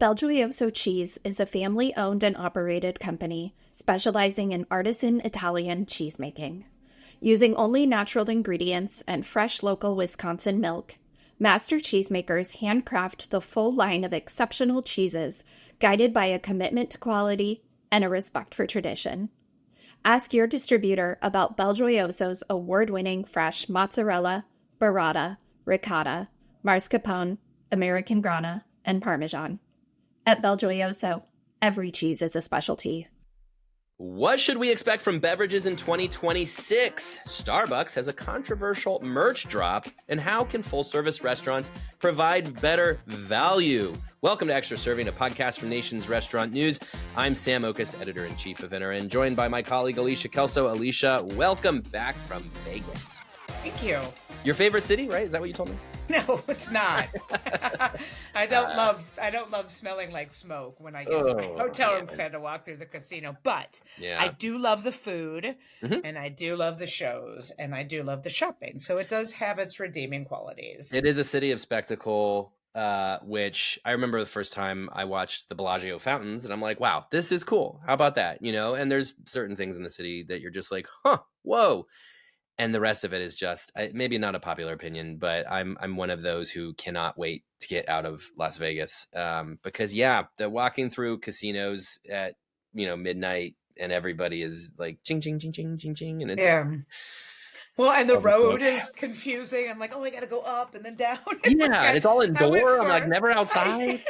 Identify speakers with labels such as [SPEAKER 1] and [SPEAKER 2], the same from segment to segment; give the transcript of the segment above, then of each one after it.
[SPEAKER 1] Belgioioso Cheese is a family-owned and operated company specializing in artisan Italian cheesemaking. Using only natural ingredients and fresh local Wisconsin milk, master cheesemakers handcraft the full line of exceptional cheeses, guided by a commitment to quality and a respect for tradition. Ask your distributor about Belgioioso's award-winning fresh mozzarella, burrata, ricotta, mascarpone, American Grana, and Parmesan. At Belgioioso, every cheese is a specialty.
[SPEAKER 2] What should we expect from Beverages in 2026? Starbucks has a controversial merch drop, and how can full-service restaurants provide better value? Welcome to Extra Serving, a podcast from Nation's Restaurant News. I'm Sam Oches, editor-in-chief of NRN, joined by my colleague Alicia Kelso. Alicia, welcome back from Vegas.
[SPEAKER 3] Thank you.
[SPEAKER 2] Your favorite city, right? Is that what you told me?
[SPEAKER 3] No, it's not. I don't love smelling like smoke when I get to my hotel room because I had to walk through the casino. But I do love the food, and I do love the shows, and I do love the shopping. So it does have its redeeming qualities.
[SPEAKER 2] It is a city of spectacle, which I remember the first time I watched the Bellagio fountains, and I'm like, wow, this is cool. How about that? You know, and there's certain things in the city that you're just like, huh, whoa. And the rest of it is just maybe not a popular opinion, but I'm one of those who cannot wait to get out of Las Vegas because the walking through casinos at midnight and everybody is like ching ching ching ching ching ching, and it's
[SPEAKER 3] well, and the road is confusing. I'm like, oh, I got to go up and then down.
[SPEAKER 2] And it's all indoor. I'm like never outside.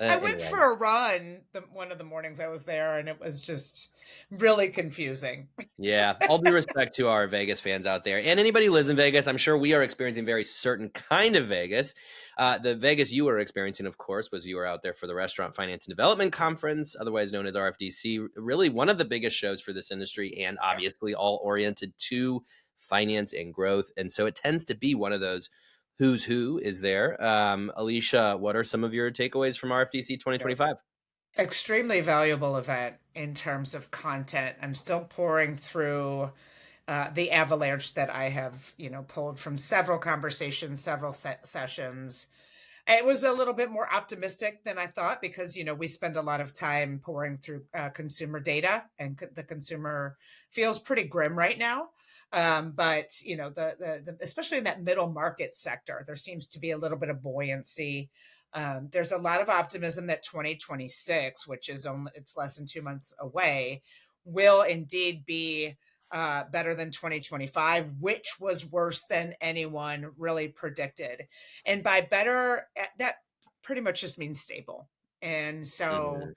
[SPEAKER 3] I went for a run one of the mornings I was there, and it was just really confusing.
[SPEAKER 2] Yeah, all due respect to our Vegas fans out there, and anybody who lives in Vegas, I'm sure we are experiencing very certain kind of Vegas. The Vegas you were experiencing, of course, was you were out there for the Restaurant Finance and Development Conference, otherwise known as RFDC, really one of the biggest shows for this industry, and obviously all oriented to finance and growth. And so it tends to be one of those who's who is there. Alicia, what are some of your takeaways from RFDC 2025?
[SPEAKER 3] Extremely valuable event in terms of content. I'm still pouring through the avalanche that I have, pulled from several conversations, several sessions. It was a little bit more optimistic than I thought because, we spend a lot of time pouring through consumer data, and the consumer feels pretty grim right now. But the especially in that middle market sector, there seems to be a little bit of buoyancy. There's a lot of optimism that 2026, which is it's less than 2 months away, will indeed be better than 2025, which was worse than anyone really predicted. And by better, that pretty much just means stable. And so,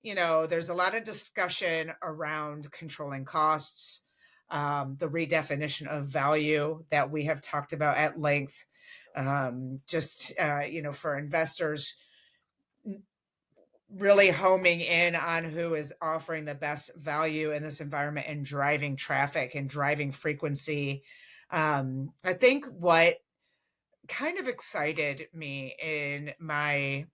[SPEAKER 3] there's a lot of discussion around controlling costs. The redefinition of value that we have talked about at length, for investors, really homing in on who is offering the best value in this environment and driving traffic and driving frequency. I think what kind of excited me in my,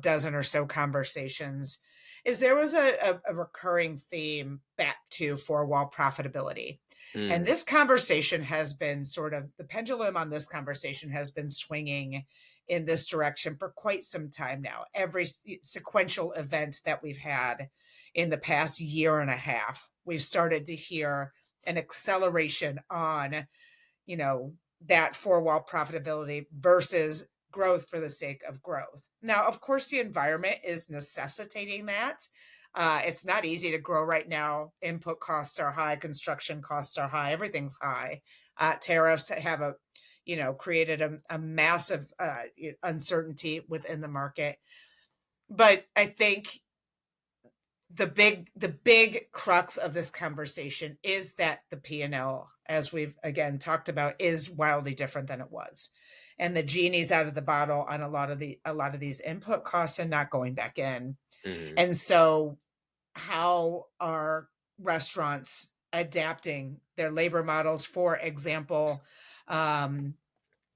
[SPEAKER 3] dozen or so conversations is there was a recurring theme back to four-wall profitability. And this conversation has been the pendulum on this conversation has been swinging in this direction for quite some time now. Every sequential event that we've had in the past year and a half, we've started to hear an acceleration on, that four-wall profitability versus growth for the sake of growth. Now, of course, the environment is necessitating that. It's not easy to grow right now. Input costs are high. Construction costs are high. Everything's high. Tariffs have created a massive uncertainty within the market. But I think the big crux of this conversation is that the P&L, as we've again talked about, is wildly different than it was. And the genie's out of the bottle on a lot of these input costs and not going back in. And so how are restaurants adapting their labor models, for example, and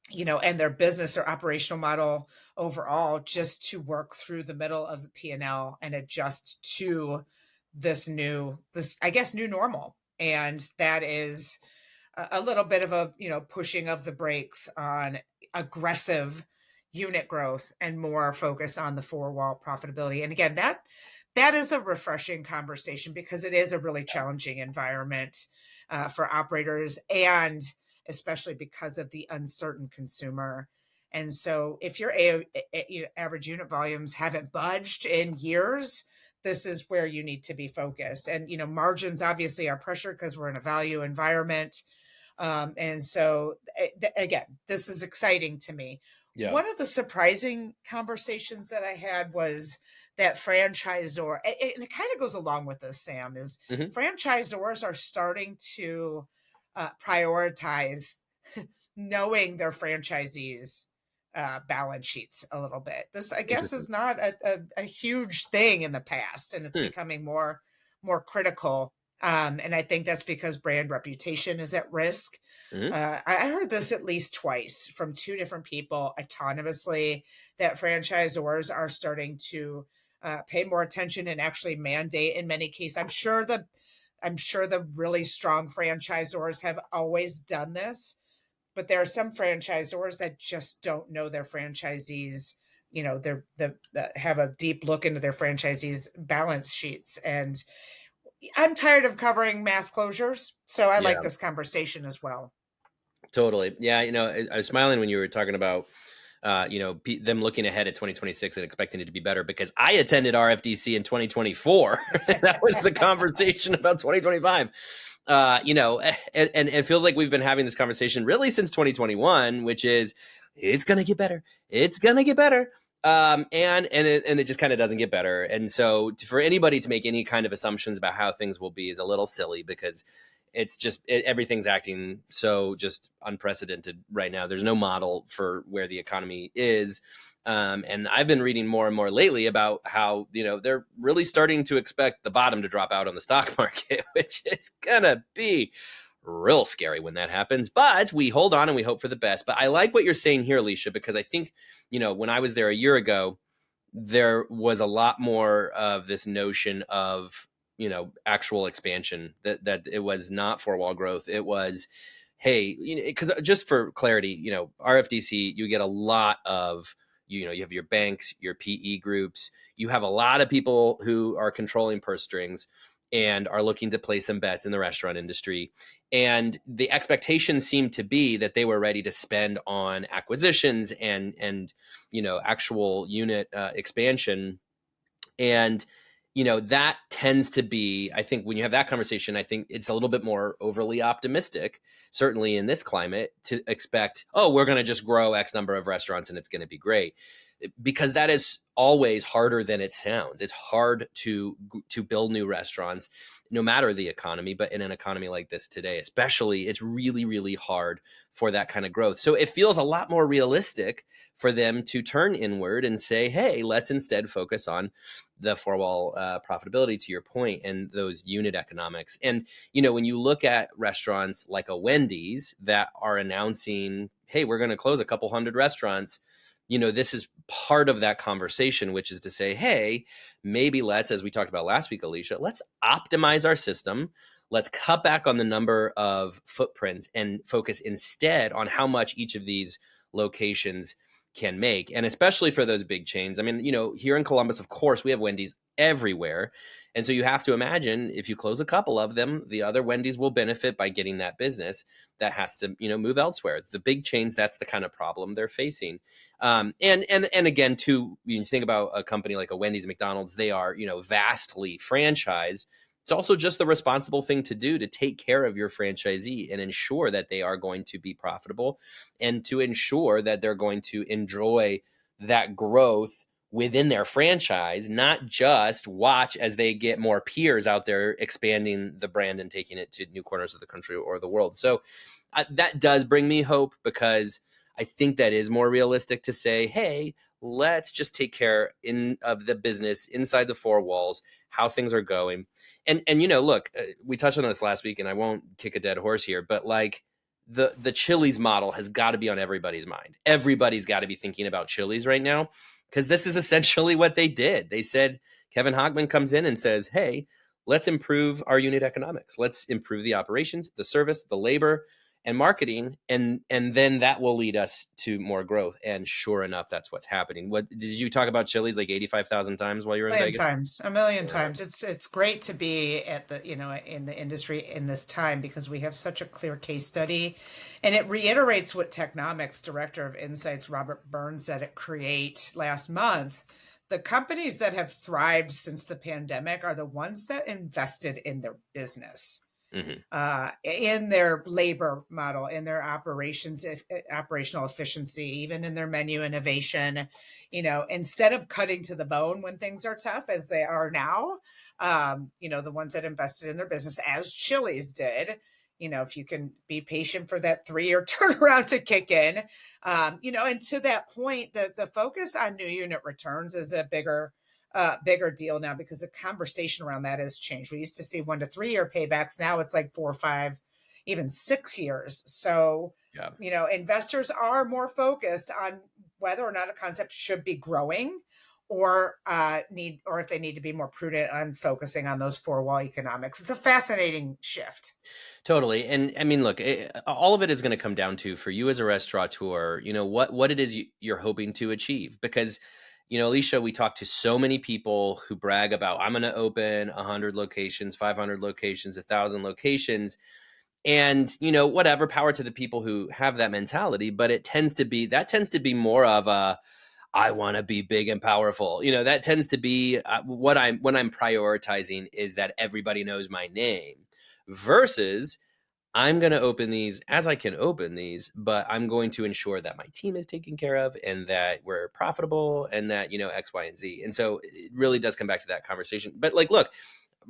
[SPEAKER 3] their business or operational model overall, just to work through the middle of the P&L and adjust to this new normal. And that is a little bit of a, pushing of the brakes on aggressive, unit growth and more focus on the four-wall profitability. And again, that is a refreshing conversation because it is a really challenging environment for operators, and especially because of the uncertain consumer. And so if your average unit volumes haven't budged in years, this is where you need to be focused. And, margins obviously are pressured because we're in a value environment. And so again, this is exciting to me.
[SPEAKER 2] Yeah.
[SPEAKER 3] One of the surprising conversations that I had was that franchisor, and it kind of goes along with this, Sam, is franchisors are starting to prioritize knowing their franchisees' balance sheets a little bit. This, I guess, is not a huge thing in the past, and it's becoming more critical. And I think that's because brand reputation is at risk. I heard this at least twice from two different people autonomously, that franchisors are starting to pay more attention and actually mandate in many cases. I'm sure the really strong franchisors have always done this, but there are some franchisors that just don't know their franchisees. They have a deep look into their franchisees' balance sheets. And I'm tired of covering mass closures, so I like this conversation as well.
[SPEAKER 2] Totally. Yeah. I was smiling when you were talking about, them looking ahead at 2026 and expecting it to be better, because I attended RFDC in 2024. That was the conversation about 2025. And it feels like we've been having this conversation really since 2021, which is, it's going to get better. It's going to get better. And it just kind of doesn't get better. And so for anybody to make any kind of assumptions about how things will be is a little silly, because it's just everything's acting so just unprecedented right now. There's no model for where the economy is. And I've been reading more and more lately about how, they're really starting to expect the bottom to drop out on the stock market, which is going to be real scary when that happens. But we hold on and we hope for the best. But I like what you're saying here, Alicia, because I think, when I was there a year ago, there was a lot more of this notion of, actual expansion, that it was not four-wall growth. It was, hey, because just for clarity, RFDC, you get a lot of, you have your banks, your PE groups, you have a lot of people who are controlling purse strings and are looking to place some bets in the restaurant industry. And the expectation seemed to be that they were ready to spend on acquisitions and actual unit expansion. And that tends to be, I think when you have that conversation, I think it's a little bit more overly optimistic, certainly in this climate, to expect, we're going to just grow X number of restaurants and it's going to be great, because that is always harder than it sounds. It's hard to build new restaurants, no matter the economy, but in an economy like this today, especially, it's really, really hard for that kind of growth. So it feels a lot more realistic for them to turn inward and say, hey, let's instead focus on the four-wall profitability, to your point, and those unit economics. And, when you look at restaurants like a Wendy's that are announcing, hey, we're going to close a couple hundred restaurants, this is part of that conversation, which is to say, hey, maybe let's, as we talked about last week, Alicia, let's optimize our system. Let's cut back on the number of footprints and focus instead on how much each of these locations can make. And especially for those big chains. I mean, here in Columbus, of course, we have Wendy's everywhere. And so you have to imagine, if you close a couple of them, the other Wendy's will benefit by getting that business that has to, move elsewhere. The big chains, that's the kind of problem they're facing. And again, too, you think about a company like a Wendy's, McDonald's, they are, vastly franchised. It's also just the responsible thing to do, to take care of your franchisee and ensure that they are going to be profitable, and to ensure that they're going to enjoy that growth within their franchise, not just watch as they get more peers out there expanding the brand and taking it to new corners of the country or the world. So that does bring me hope, because I think that is more realistic to say, hey, let's just take care of the business inside the four walls, how things are going. And look, we touched on this last week, and I won't kick a dead horse here, but like the Chili's model has got to be on everybody's mind. Everybody's got to be thinking about Chili's right now, because this is essentially what they did. They said, Kevin Hochman comes in and says, hey, let's improve our unit economics. Let's improve the operations, the service, the labor, and marketing, and then that will lead us to more growth. And sure enough, that's what's happening. What did you talk about Chili's like 85,000 times while you were in Vegas?
[SPEAKER 3] A million
[SPEAKER 2] Yeah.
[SPEAKER 3] times. It's great to be at the, in the industry in this time, because we have such a clear case study, and it reiterates what Technomics Director of Insights Robert Burns said at Create last month. The companies that have thrived since the pandemic are the ones that invested in their business. In their labor model, in their operational efficiency, even in their menu innovation, instead of cutting to the bone when things are tough, as they are now, the ones that invested in their business, as Chili's did, if you can be patient for that 3-year turnaround to kick in, and to that point, the focus on new unit returns is a bigger deal now, because the conversation around that has changed. We used to see 1 to 3 year paybacks. Now it's like 4 or 5, even 6 years. So, investors are more focused on whether or not a concept should be growing, or if they need to be more prudent on focusing on those 4-wall economics. It's a fascinating shift.
[SPEAKER 2] Totally. And I mean, look, all of it is going to come down to, for you as a restaurateur, what it is you're hoping to achieve. Because Alicia, we talk to so many people who brag about, I'm going to open 100 locations, 500 locations, 1,000 locations. And, whatever, power to the people who have that mentality. But that tends to be more of a, I want to be big and powerful. That tends to be when I'm prioritizing is that everybody knows my name, versus I'm going to open these as I can open these, but I'm going to ensure that my team is taken care of, and that we're profitable, and that, X, Y, and Z. And so it really does come back to that conversation. But look,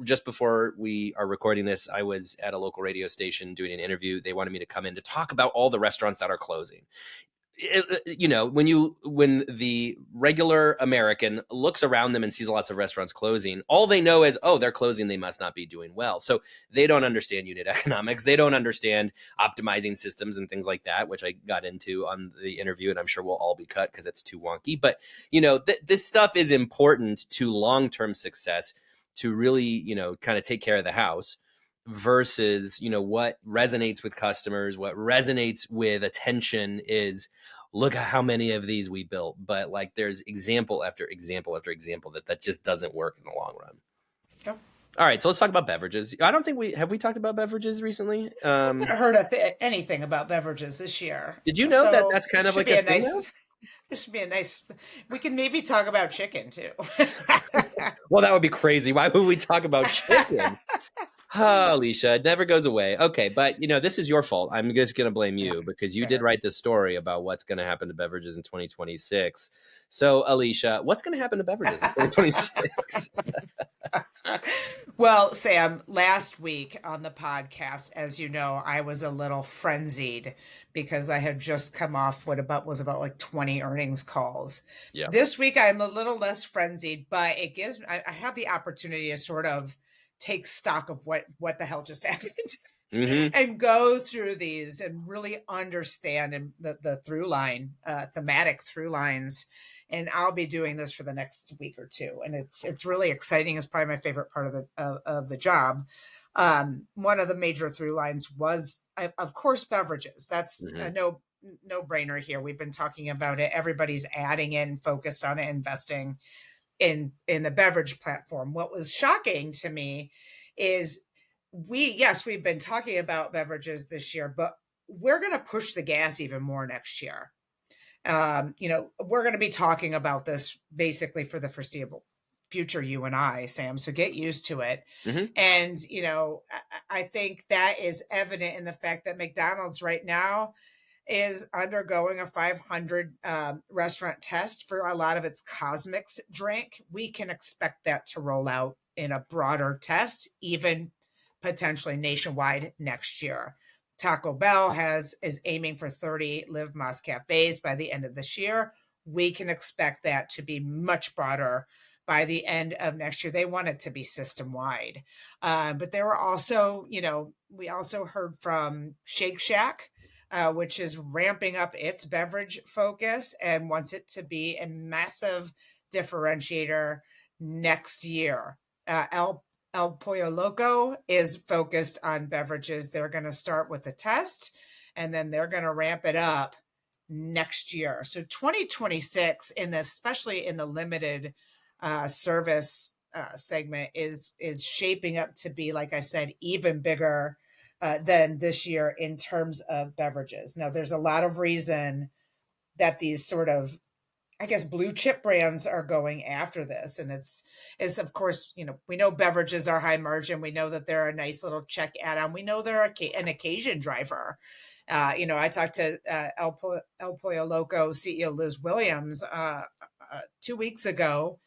[SPEAKER 2] just before we are recording this, I was at a local radio station doing an interview. They wanted me to come in to talk about all the restaurants that are closing. When the regular American looks around them and sees lots of restaurants closing, all they know is, oh, they're closing, they must not be doing well. So they don't understand unit economics. They don't understand optimizing systems and things like that, which I got into on the interview, and I'm sure we'll all be cut because it's too wonky. But, this stuff is important to long-term success, to really, kind of take care of the house, versus, what resonates with customers, what resonates with attention is, look at how many of these we built. But there's example after example after example that just doesn't work in the long run.
[SPEAKER 3] Yep.
[SPEAKER 2] All right, so let's talk about beverages. I don't think we talked about beverages recently.
[SPEAKER 3] I haven't heard anything about beverages this year.
[SPEAKER 2] Did you know that that's kind of like a thing now?
[SPEAKER 3] This should be a nice. We can maybe talk about chicken too.
[SPEAKER 2] Well, that would be crazy. Why would we talk about chicken? Oh, Alicia, it never goes away. Okay, but this is your fault. I'm just going to blame you, because you did write this story about what's going to happen to beverages in 2026. So, Alicia, what's going to happen to beverages in 2026?
[SPEAKER 3] Well, Sam, last week on the podcast, as you know, I was a little frenzied because I had just come off what was about like 20 earnings calls.
[SPEAKER 2] Yeah.
[SPEAKER 3] This week, I'm a little less frenzied, but I have the opportunity to sort of take stock of what the hell just happened, and go through these and really understand the through line, thematic through lines. And I'll be doing this for the next week or two, and it's really exciting. It's probably my favorite part of the job. One of the major through lines was, of course, beverages. That's a no brainer here. We've been talking about it. Everybody's adding in, focused on it, investing in the beverage platform. What was shocking to me is we've been talking about beverages this year, but we're going to push the gas even more next year. We're going to be talking about this basically for the foreseeable future, you and I, Sam. So get used to it. And, I think that is evident in the fact that McDonald's right now is undergoing a 500 restaurant test for a lot of its Cosmics drink. We can expect that to roll out in a broader test, even potentially nationwide next year. Taco Bell is aiming for 30 Live Más cafes by the end of this year. We can expect that to be much broader by the end of next year. They want it to be system wide. But there were also, we also heard from Shake Shack, which is ramping up its beverage focus and wants it to be a massive differentiator next year. El Pollo Loco is focused on beverages. They're going to start with a test, and then they're going to ramp it up next year. So 2026, especially in the limited service segment, is shaping up to be, like I said, even bigger than this year in terms of beverages. Now, there's a lot of reason that these sort of, I guess, blue chip brands are going after this. And it's of course, we know beverages are high margin. We know that they're a nice little check add-on. We know they're an occasion driver. I talked to El Pollo Loco CEO Liz Williams 2 weeks ago,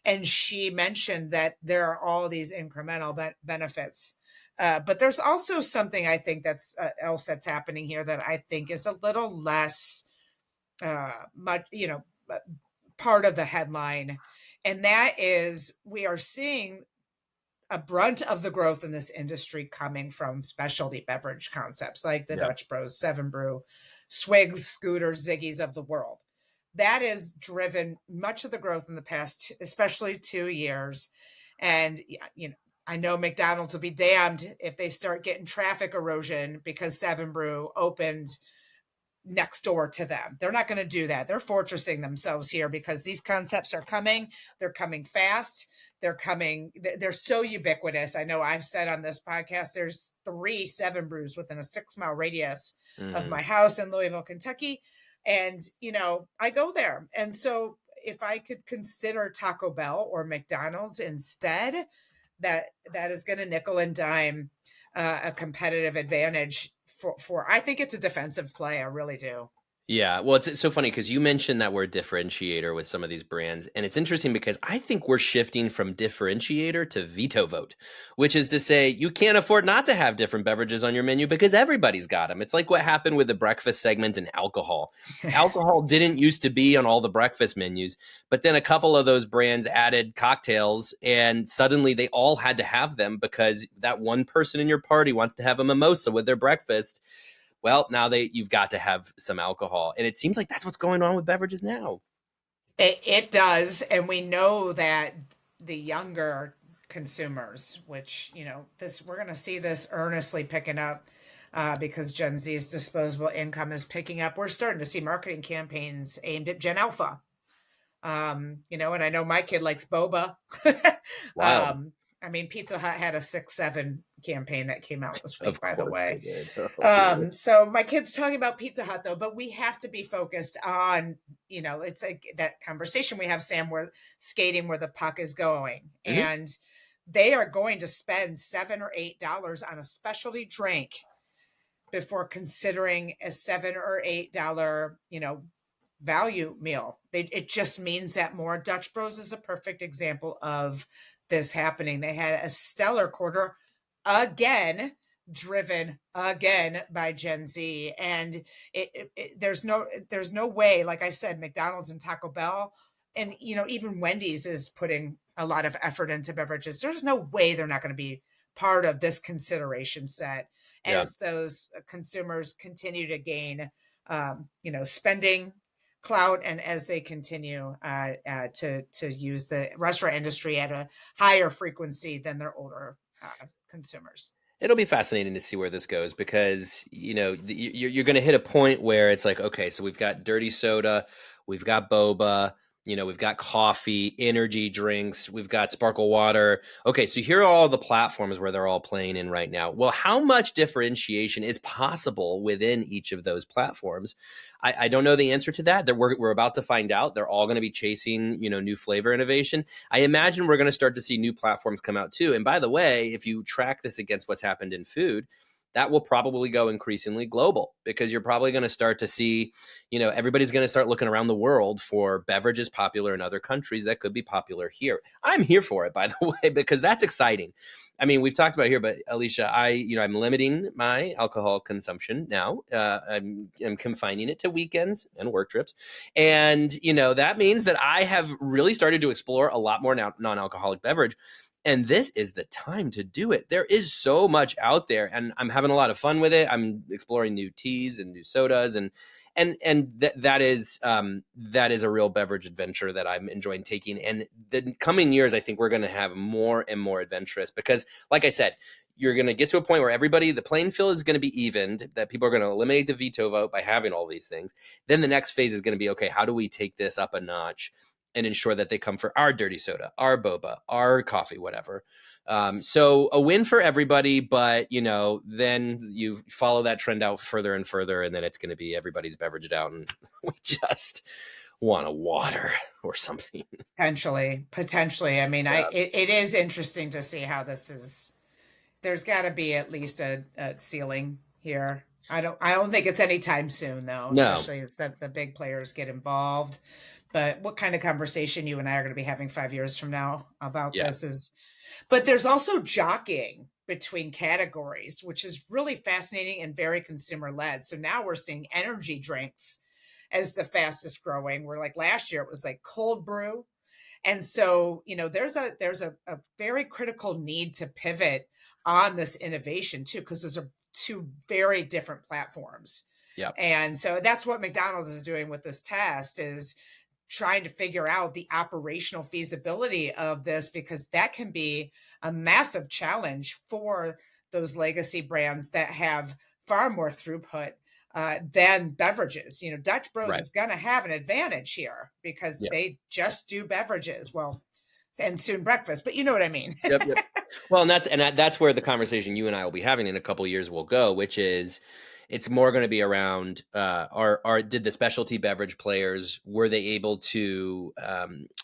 [SPEAKER 3] and she mentioned that there are all these incremental benefits. But there's also something I think that's else that's happening here that I think is a little less much, part of the headline. And that is, we are seeing a brunt of the growth in this industry coming from specialty beverage concepts like the Dutch Bros, Seven Brew, Swigs, Scooters, Ziggy's of the world. That has driven much of the growth in the past, especially 2 years. And, I know McDonald's will be damned if they start getting traffic erosion because Seven Brew opened next door to them. They're not going to do that. They're fortressing themselves here because these concepts are coming. They're coming fast. They're so ubiquitous. I know I've said on this podcast, there's 3 Seven Brews within a 6-mile radius of my house in Louisville, Kentucky. And, I go there. And so if I could consider Taco Bell or McDonald's instead, that is going to nickel and dime a competitive advantage for I think it's a defensive play. I really do.
[SPEAKER 2] Yeah, well, it's so funny because you mentioned that word differentiator with some of these brands. And it's interesting because I think we're shifting from differentiator to veto vote, which is to say you can't afford not to have different beverages on your menu because everybody's got them. It's like what happened with the breakfast segment and alcohol. Alcohol didn't used to be on all the breakfast menus, but then a couple of those brands added cocktails and suddenly they all had to have them because that one person in your party wants to have a mimosa with their breakfast. Well, now you've got to have some alcohol. And it seems like that's what's going on with beverages now.
[SPEAKER 3] It does. And we know that the younger consumers, which, we're going to see this earnestly picking up because Gen Z's disposable income is picking up. We're starting to see marketing campaigns aimed at Gen Alpha. And I know my kid likes boba.
[SPEAKER 2] Wow.
[SPEAKER 3] Pizza Hut had a 6-7 campaign that came out this week, by the way. So my kid's talking about Pizza Hut, though, but we have to be focused on, it's like that conversation we have, Sam, where skating where the puck is going. Mm-hmm. And they are going to spend $7 or $8 on a specialty drink before considering a $7 or $8, value meal. It just means that more. Dutch Bros is a perfect example of this happening. They had a stellar quarter, again, driven again by Gen Z. And there's no way, like I said, McDonald's and Taco Bell, and even Wendy's is putting a lot of effort into beverages. There's no way they're not going to be part of this consideration set as those consumers continue to gain, spending clout, and as they continue to use the restaurant industry at a higher frequency than their older consumers.
[SPEAKER 2] It'll be fascinating to see where this goes because, you're going to hit a point where it's like, okay, so we've got dirty soda, we've got boba, we've got coffee, energy drinks, we've got sparkle water. Okay, so here are all the platforms where they're all playing in right now. Well, how much differentiation is possible within each of those platforms? I don't know the answer to that. We're about to find out. They're all going to be chasing, new flavor innovation. I imagine we're going to start to see new platforms come out too. And by the way, if you track this against what's happened in food, that will probably go increasingly global because you're probably going to start to see, everybody's going to start looking around the world for beverages popular in other countries that could be popular here. I'm here for it, by the way, because that's exciting. We've talked about it here, but Alicia, I'm limiting my alcohol consumption now. I'm confining it to weekends and work trips. And, that means that I have really started to explore a lot more non-alcoholic beverage. And this is the time to do it. There is so much out there, and I'm having a lot of fun with it. I'm exploring new teas and new sodas, and that is a real beverage adventure that I'm enjoying taking. And the coming years, I think we're going to have more and more adventurous because, like I said, you're going to get to a point where the playing field is going to be evened, that people are going to eliminate the veto vote by having all these things. Then the next phase is going to be, okay, how do we take this up a notch and ensure that they come for our dirty soda, our boba, our coffee, whatever. So a win for everybody, but then you follow that trend out further and further, and then it's going to be everybody's beveraged out, and we just want a water or something.
[SPEAKER 3] Potentially. I mean, it is interesting to see how this is. There's got to be at least a ceiling here. I don't think it's anytime soon, though.
[SPEAKER 2] No.
[SPEAKER 3] Especially as the big players get involved. But what kind of conversation you and I are going to be having 5 years from now about this is. But there's also jockeying between categories, which is really fascinating and very consumer led. So now we're seeing energy drinks as the fastest growing. Where like last year it was like cold brew. And so, there's a very critical need to pivot on this innovation too, because those are two very different platforms.
[SPEAKER 2] Yeah.
[SPEAKER 3] And so that's what McDonald's is doing with this test, is trying to figure out the operational feasibility of this, because that can be a massive challenge for those legacy brands that have far more throughput than beverages. Dutch Bros is going to have an advantage here because they just do beverages. Well, and soon breakfast, but you know what I mean?
[SPEAKER 2] Yep. Well, and that's where the conversation you and I will be having in a couple of years will go, which is, it's more going to be around, did the specialty beverage players, were they able to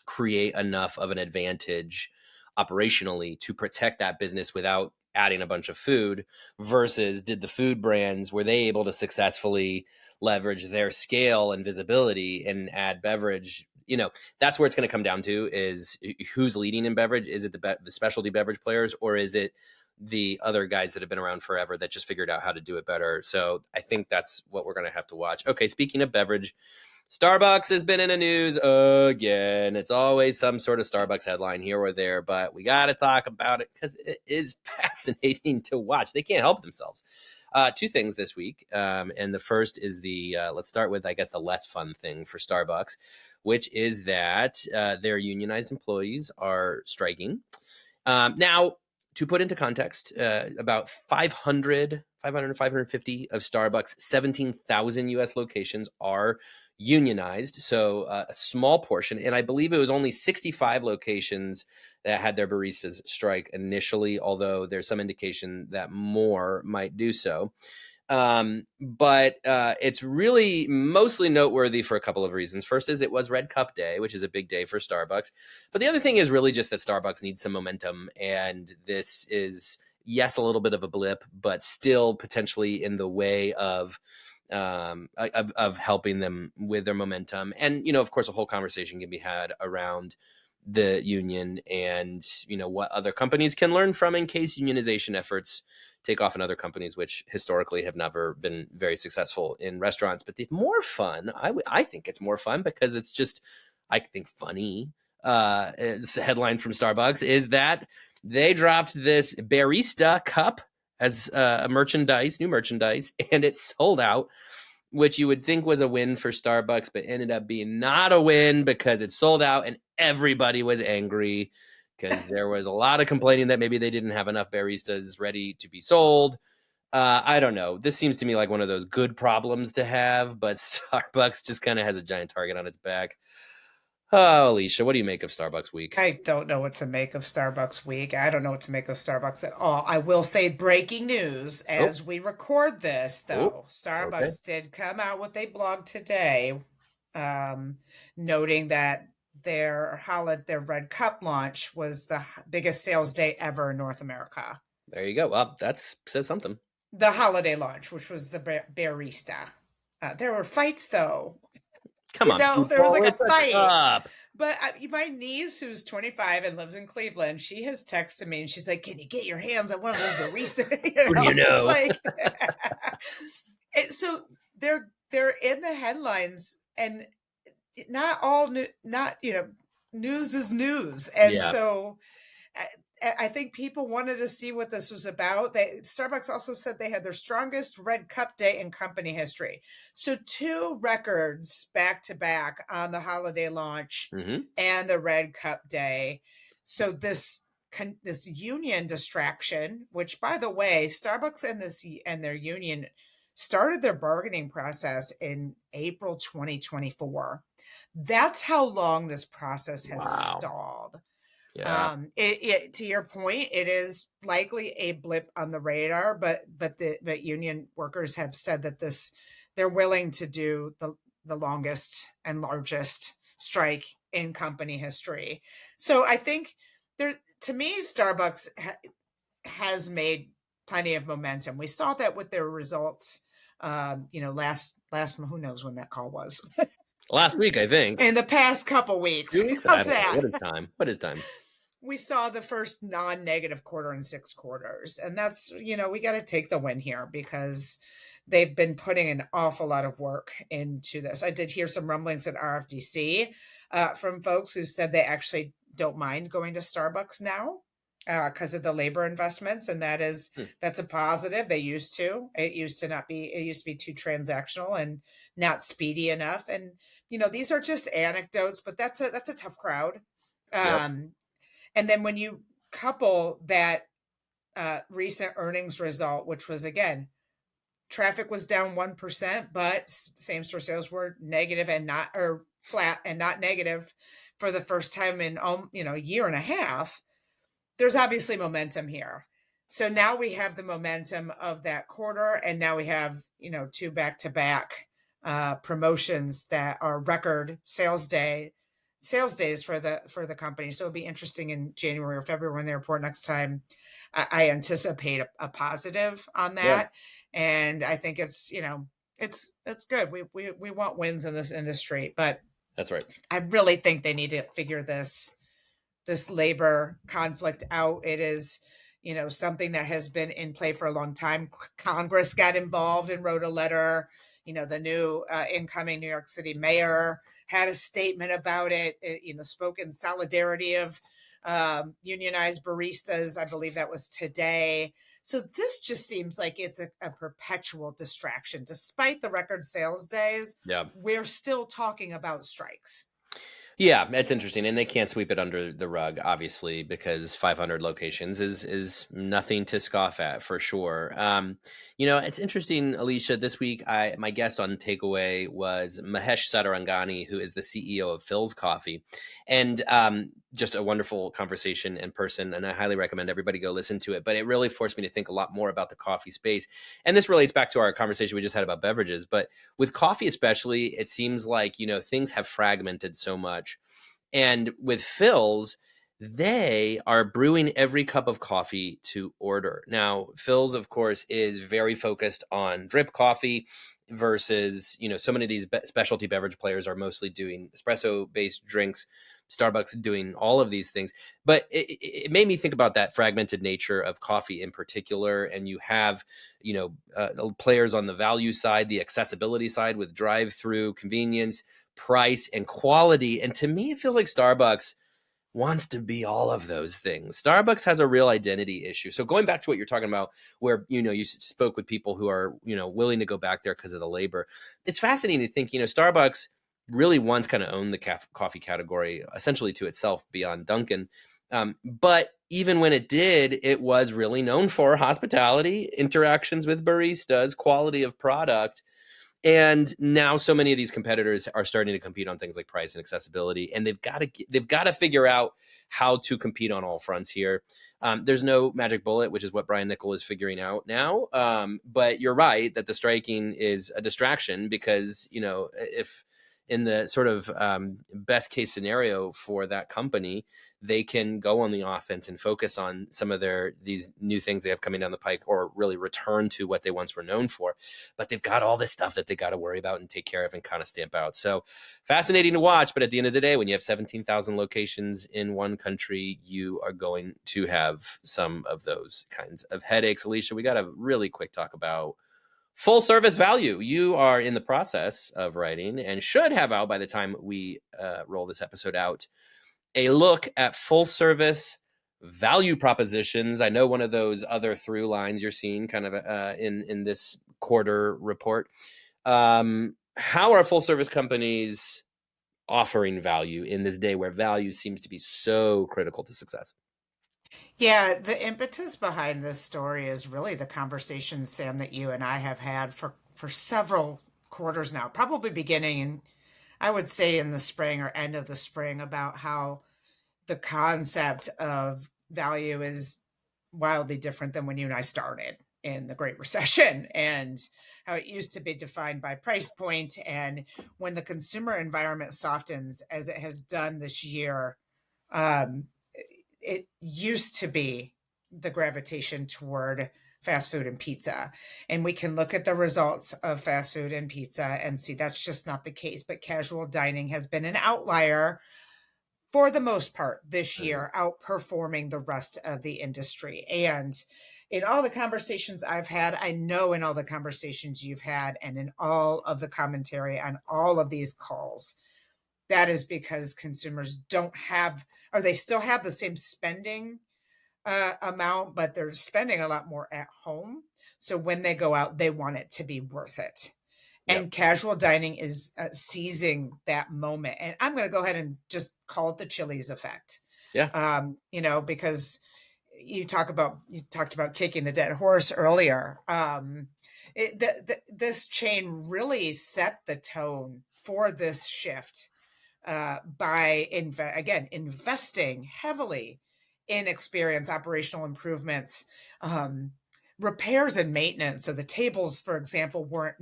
[SPEAKER 2] create enough of an advantage operationally to protect that business without adding a bunch of food, versus did the food brands, were they able to successfully leverage their scale and visibility and add beverage? That's where it's going to come down to, is who's leading in beverage. Is it the specialty beverage players, or is it the other guys that have been around forever that just figured out how to do it better? So I think that's what we're going to have to watch. Okay, speaking of beverage, Starbucks has been in the news again. It's always some sort of Starbucks headline here or there, but we got to talk about it because it is fascinating to watch. They can't help themselves. Two things this week. And the first is let's start with, I guess, the less fun thing for Starbucks, which is that their unionized employees are striking. Now, to put into context, about 550 of Starbucks' 17,000 U.S. locations are unionized. So a small portion, and I believe it was only 65 locations that had their baristas strike initially, although there's some indication that more might do so. But it's really mostly noteworthy for a couple of reasons. First is it was Red Cup Day, which is a big day for Starbucks. But the other thing is really just that Starbucks needs some momentum. And this is, yes, a little bit of a blip, but still potentially in the way of helping them with their momentum. And, of course, a whole conversation can be had around the union and, what other companies can learn from in case unionization efforts take off in other companies, which historically have never been very successful in restaurants. But the more fun, I think it's more fun because it's just, I think, funny. It's a headline from Starbucks is that they dropped this Bearista cup as new merchandise, and it sold out, which you would think was a win for Starbucks, but ended up being not a win because it sold out and everybody was angry because there was a lot of complaining that maybe they didn't have enough baristas ready to be sold. I don't know. This seems to me like one of those good problems to have, but Starbucks just kind of has a giant target on its back. Oh, Alicia, what do you make of Starbucks Week?
[SPEAKER 3] I don't know what to make of Starbucks Week. I don't know what to make of Starbucks at all. I will say breaking news as we record this, though. Starbucks did come out with a blog today noting that their Red Cup launch was the biggest sales day ever in North America.
[SPEAKER 2] There you go. Well, that says something.
[SPEAKER 3] The holiday launch, which was the Bearista. There were fights, though.
[SPEAKER 2] Come on,
[SPEAKER 3] there was like a fight. But my niece, who's 25 and lives in Cleveland, she has texted me and she's like, "Can you get your hands on one of those baristas?"
[SPEAKER 2] What do you know?
[SPEAKER 3] It's like, so they're in the headlines, and not all news is news, and so I think people wanted to see what this was about. Starbucks also said they had their strongest Red Cup Day in company history. So 2 records back to back on the holiday launch and the Red Cup Day. So this this union distraction, which, by the way, Starbucks and their union started their bargaining process in April 2024. That's how long this process has stalled.
[SPEAKER 2] Yeah.
[SPEAKER 3] To your point, it is likely a blip on the radar, but the union workers have said that they're willing to do the longest and largest strike in company history. So I think to me, Starbucks has made plenty of momentum. We saw that with their results. Last who knows when that call was.
[SPEAKER 2] Last week, I think.
[SPEAKER 3] In the past couple weeks.
[SPEAKER 2] 2 weeks?
[SPEAKER 3] How's
[SPEAKER 2] I don't know.
[SPEAKER 3] that?
[SPEAKER 2] What is time?
[SPEAKER 3] We saw the first non-negative quarter in 6 quarters. And that's, we got to take the win here because they've been putting an awful lot of work into this. I did hear some rumblings at RFDC from folks who said they actually don't mind going to Starbucks now because of the labor investments. And that's a positive. It used to be too transactional and not speedy enough. And, these are just anecdotes, but that's a tough crowd. And then when you couple that recent earnings result, which was, again, traffic was down 1%, but same-store sales were negative or flat and not negative for the first time in a year and a half, there's obviously momentum here. So now we have the momentum of that quarter, and now we have 2 back-to-back promotions that are record sales days for the company. So it'll be interesting in January or February when they report next time. I anticipate a positive on that. Yeah. And I think it's good. We want wins in this industry, but
[SPEAKER 2] that's right.
[SPEAKER 3] I really think they need to figure this labor conflict out. It is, something that has been in play for a long time. Congress got involved and wrote a letter. The new incoming New York City mayor had a statement about it, spoke in solidarity of unionized baristas. I believe that was today. So this just seems like it's a perpetual distraction. Despite the record sales days, we're still talking about strikes.
[SPEAKER 2] Yeah, it's interesting. And they can't sweep it under the rug, obviously, because 500 locations is nothing to scoff at, for sure. It's interesting, Alicia, this week, my guest on Takeaway was Mahesh Satarangani, who is the CEO of Phil's Coffee. And just a wonderful conversation in person, and I highly recommend everybody go listen to it. But it really forced me to think a lot more about the coffee space. And this relates back to our conversation we just had about beverages. But with coffee especially, it seems like, things have fragmented so much. And with Phil's, they are brewing every cup of coffee to order. Now, Phil's, of course, is very focused on drip coffee versus, so many of these specialty beverage players are mostly doing espresso-based drinks. Starbucks doing all of these things. But it made me think about that fragmented nature of coffee in particular. And you have, players on the value side, the accessibility side with drive-through, convenience, price, and quality. And to me, it feels like Starbucks wants to be all of those things. Starbucks has a real identity issue. So going back to what you're talking about, where, you spoke with people who are, willing to go back there because of the labor. It's fascinating to think, Starbucks really once kind of owned the coffee category essentially to itself beyond Dunkin'. But even when it did, it was really known for hospitality, interactions with baristas, quality of product. And now so many of these competitors are starting to compete on things like price and accessibility, and they've got to figure out how to compete on all fronts here. There's no magic bullet, which is what Brian Nichol is figuring out now. But you're right that the striking is a distraction because, if in the sort of best case scenario for that company, they can go on the offense and focus on some of these new things they have coming down the pike, or really return to what they once were known for. But they've got all this stuff that they got to worry about and take care of and kind of stamp out. So fascinating to watch. But at the end of the day, when you have 17,000 locations in one country, you are going to have some of those kinds of headaches. Alicia, we got a really quick talk about full service value. You are in the process of writing, and should have out by the time we roll this episode out, a look at full service value propositions. I know one of those other through lines you're seeing kind of in this quarter report. How are full service companies offering value in this day where value seems to be so critical to success?
[SPEAKER 3] Yeah, the impetus behind this story is really the conversations, Sam, that you and I have had for several quarters now, probably beginning in, I would say, in the spring or end of the spring, about how the concept of value is wildly different than when you and I started in the Great Recession, and how it used to be defined by price point. And when the consumer environment softens, as it has done this year, um, it used to be the gravitation toward fast food and pizza. And we can look at the results of fast food and pizza and see that's just not the case. But casual dining has been an outlier for the most part this
[SPEAKER 2] Mhm.
[SPEAKER 3] year, outperforming the rest of the industry. And in all the conversations I've had, I know in all the conversations you've had, and in all of the commentary on all of these calls, that is because consumers don't have, or they still have the same spending amount, but they're spending a lot more at home. So when they go out, they want it to be worth it.
[SPEAKER 2] Yep.
[SPEAKER 3] And casual dining is seizing that moment. And I'm going to go ahead and just call it the Chili's effect.
[SPEAKER 2] Yeah.
[SPEAKER 3] Because you talked about kicking the dead horse earlier. This chain really set the tone for this shift by investing heavily in experience, operational improvements, um, repairs and maintenance. So the tables, for example, weren't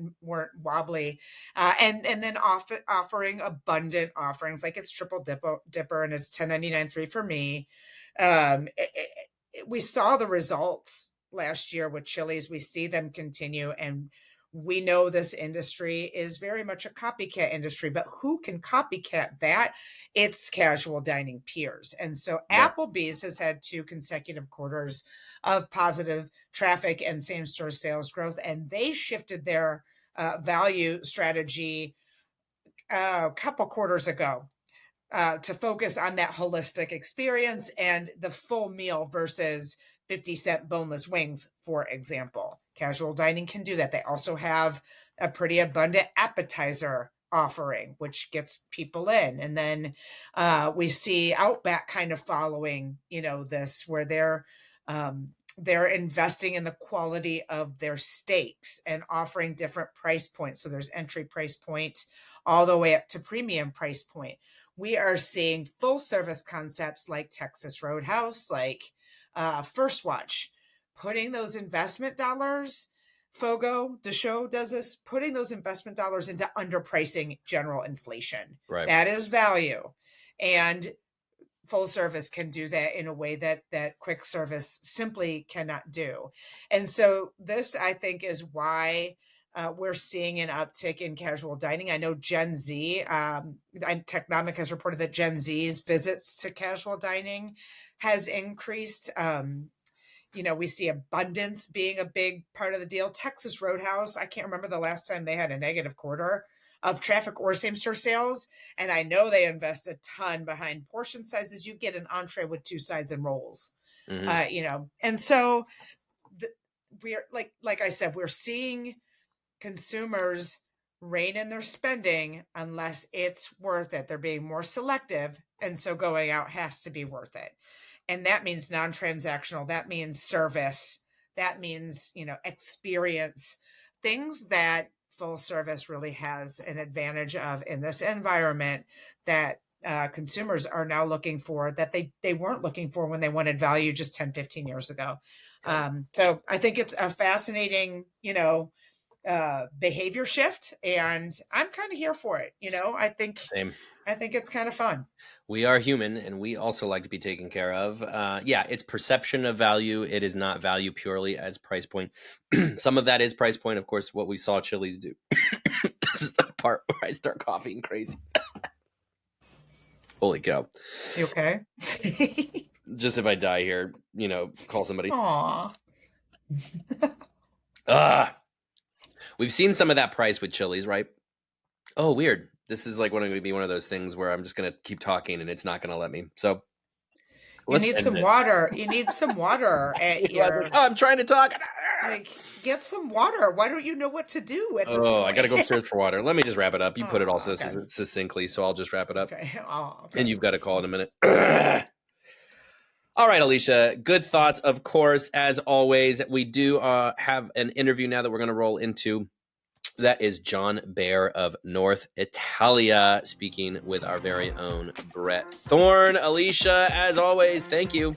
[SPEAKER 3] wobbly, and then offering abundant offerings like it's triple dipper and it's 10.99 3 for me. We saw the results last year with Chili's. We see them continue, and we know this industry is very much a copycat industry, but who can copycat that? It's casual dining peers. And so
[SPEAKER 2] Yeah.
[SPEAKER 3] Applebee's has had 2 consecutive quarters of positive traffic and same store sales growth, and they shifted their value strategy a couple quarters ago to focus on that holistic experience and the full meal versus 50-cent boneless wings, for example. Casual dining can do that. They also have a pretty abundant appetizer offering, which gets people in. And then we see Outback kind of following, this where they're investing in the quality of their steaks and offering different price points. So there's entry price point all the way up to premium price point. We are seeing full service concepts like Texas Roadhouse, like First Watch, putting those investment dollars. Fogo de Show does this, putting those investment dollars into underpricing general inflation.
[SPEAKER 2] Right.
[SPEAKER 3] That is value. And full service can do that in a way that quick service simply cannot do. And so this, I think, is why we're seeing an uptick in casual dining. I know Gen Z, Technomic has reported that Gen Z's visits to casual dining has increased. We see abundance being a big part of the deal. Texas Roadhouse, I can't remember the last time they had a negative quarter of traffic or same store sales. And I know they invest a ton behind portion sizes. You get an entree with 2 sides and rolls,
[SPEAKER 2] Mm-hmm.
[SPEAKER 3] And so we're like I said, we're seeing consumers rein in their spending unless it's worth it. They're being more selective. And so going out has to be worth it. And that means non-transactional. That means service. That means, experience, things that full service really has an advantage of in this environment that consumers are now looking for that they weren't looking for when they wanted value just 10, 15 years ago. So I think it's a fascinating, behavior shift, and I'm kind of here for it.
[SPEAKER 2] Same.
[SPEAKER 3] I think it's kind of fun.
[SPEAKER 2] We are human, and we also like to be taken care of. Yeah, it's perception of value. It is not value purely as price point. Some of that is price point, of course. What we saw Chili's do. This is the part where I start coughing crazy. Holy cow!
[SPEAKER 3] You okay?
[SPEAKER 2] Just if I die here, call somebody.
[SPEAKER 3] Aw.
[SPEAKER 2] We've seen some of that price with Chili's, right? Oh, weird. This is like going to be one of those things where I'm just going to keep talking and it's not going to let me. So
[SPEAKER 3] You
[SPEAKER 2] let's
[SPEAKER 3] need
[SPEAKER 2] end
[SPEAKER 3] some
[SPEAKER 2] it.
[SPEAKER 3] water. You need some water at your.
[SPEAKER 2] I'm trying to talk.
[SPEAKER 3] Like, get some water. Why don't you know what to do at this
[SPEAKER 2] Oh, I got to
[SPEAKER 3] point?
[SPEAKER 2] go upstairs for water. Let me just wrap it up. You put it all so
[SPEAKER 3] Okay.
[SPEAKER 2] succinctly, so I'll just wrap it up.
[SPEAKER 3] Okay. Oh, okay.
[SPEAKER 2] And you've got to call in a minute. All right, Alicia, good thoughts, of course, as always. We do have an interview now that we're going to roll into. That is Jon Baer of North Italia, speaking with our very own Bret Thorn. Alicia, as always, thank you.